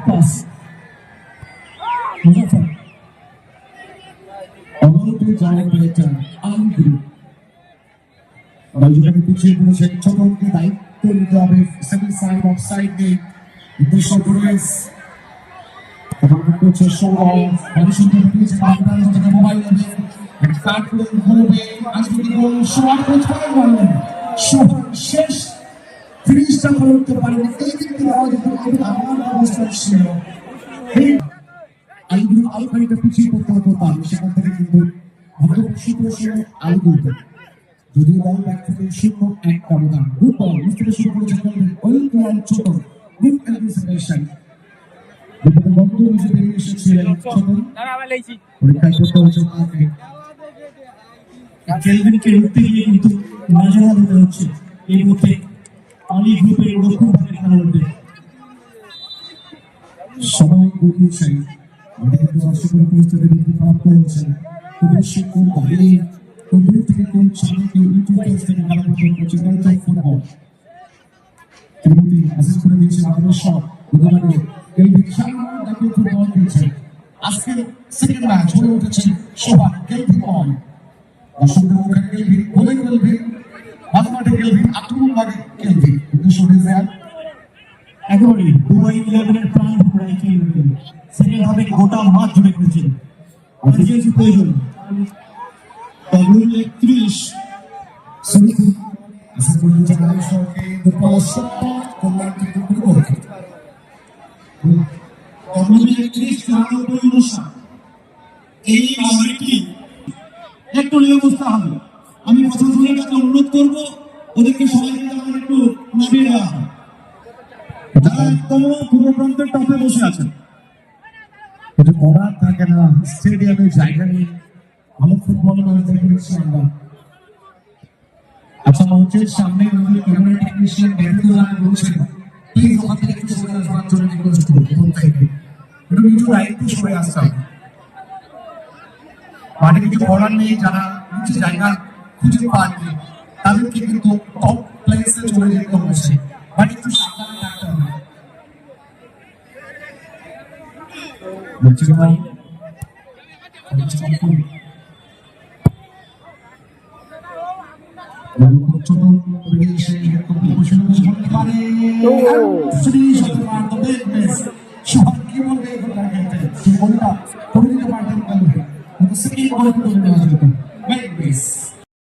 pass. Muzaffar. Only giant better. Angry. যেখানে পিছিয়ে পড়েছে ছোটকে দায়িত্ব নিতে হবে সেকেন্ড সাইড অফ সাইড নিয়ে উদ্দেশ্য করে করছে সৌরভ অভিষেকে দিয়েছে আপনারা থেকে মোবাইল নেবে কাট করে ঘুরবে আজকে গোল শট কোথায় গেল শট শেষ ফিনিশটা করতে পারেনি এই দিক থেকে আমাদের আমার অবস্থা ছিল আইবি আলখানিটা পিছিয়ে পড়তে হতো তার সেখান থেকে কিন্তু আমাদের সুপ্রসন্ন আলগুতে যদি বল ব্যাক থেকে শূন্য এক ব্যবধান গুড বল মিস্টার শুরু করেছে ওই প্লেয়ার ছোট গুড অ্যান্টিসিপেশন বন্ধু নিজে বেরিয়ে এসেছিলেন ছোট পরীক্ষা করতে হচ্ছে তাকে কেলভিনকে রুখতে গিয়ে কিন্তু নাজারা দিতে হচ্ছে এই মুহূর্তে আলি গ্রুপের রক্ষণভাগের খেলোয়াড়দের সবাই গড়িয়েছে আমাদের কিন্তু অসুবিধা পরিস্থিতি বৃদ্ধি প্রাপ্ত হচ্ছে খুবই শিক্ষণ বাইরে কম্পিউটার থেকে কোন চ্যানেলকে ইউটিউব পেজ থেকে ভালো করে করছে তাই ফুটবল ত্রিমূর্তি অ্যাসেস করে দিয়েছে আমাদের সব বুধবারে কেলভিন শার্মা তাকে ফুটবল দিয়েছে আজকে সেকেন্ড ম্যাচ হয়ে উঠেছে সবার কেলভিন বল দর্শকদের মুখে কেলভিন গোলে কেলভিন মাঝমাঠে কেলভিন আক্রমণ ভাগে কেলভিন উদ্দেশ্য হয়েছে একেবারে দুবাই 11-এর প্রাণ ভরাই কেলভিন সেকেন্ড হাফে গোটা মাঠ জুড়ে খেলেছেন আর্জেন্টিনা প্রয়োজন Pablo 31 Sonico Essa política da choque do Passo com Martin Kukuroki Pablo 31 খেলানো পরিণশা এই লড়াইটি একটু নিয়মস্থা হবে আমি প্রশাসনের কাছে অনুরোধ করব ওদেরকে সবাইকে আমার একটু নামিয়ে দেওয়া হয় যারা একদম পূর্ব প্রান্তের টপে বসে আছেন এটা করার থাকে না স্টেডিয়ামে জায়গা নেই ভালো ফুটবল দেখেছি আমরা আচ্ছা মঞ্চের সামনে আমাদের ক্যামেরা টেকনিশিয়ান বেরুদুল্লাহ বলছেন প্লিজ আমাদের একটু সরে আসবার জন্য রিকোয়েস্ট করব প্রথম থেকে একটু নিচু রাইট সরে আসতে হবে মাঠে কিছু করার নেই যারা নিচে জায়গা খুঁজে পাননি তাদেরকে কিন্তু টপ প্লেসে চলে যেতে হচ্ছে বাট একটু সাবধানে থাকতে হবে বলছি ভাই ছোট এসে এরকম প্রমোশন করতে পারে সবার কি বলবে এগুলো লাগে বলটা করে দিতে পারতেন কিন্তু সেকেন্ড বল করে দেওয়া যেত